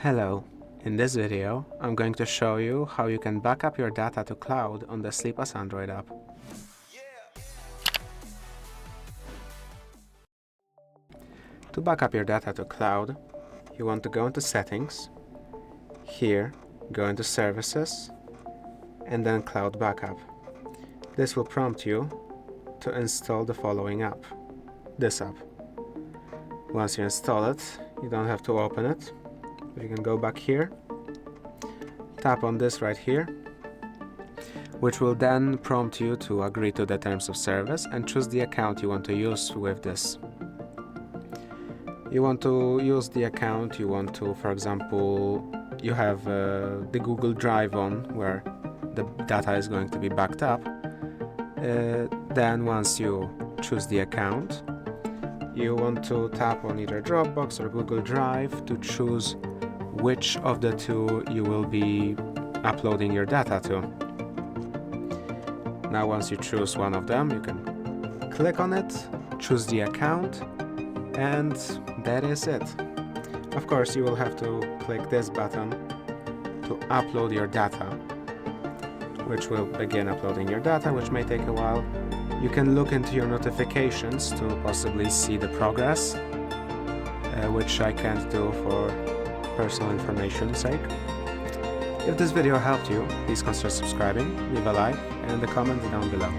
Hello, in this video I'm going to show you how you can back up your data to cloud on the Sleep as Android app. To back up your data to cloud, you want to go into Settings, here go into Services, and then Cloud Backup. This will prompt you to install the following app, this app. Once you install it, you don't have to open it. You can go back here, tap on this right here, which will then prompt you to agree to the terms of service and choose the account you want to use with this. You want to use the account you want to, for example, you have the Google Drive on where the data is going to be backed up. Then once you choose the account, you want to tap on either Dropbox or Google Drive to choose which of the two you will be uploading your data to. Now once you choose one of them, you can click on it, choose the account, and that is it. Of course, you will have to click this button to upload your data, which will begin uploading your data, which may take a while. You can look into your notifications to possibly see the progress, which I can't do for personal information's sake. If this video helped you, please consider subscribing, leave a like, and a comment down below.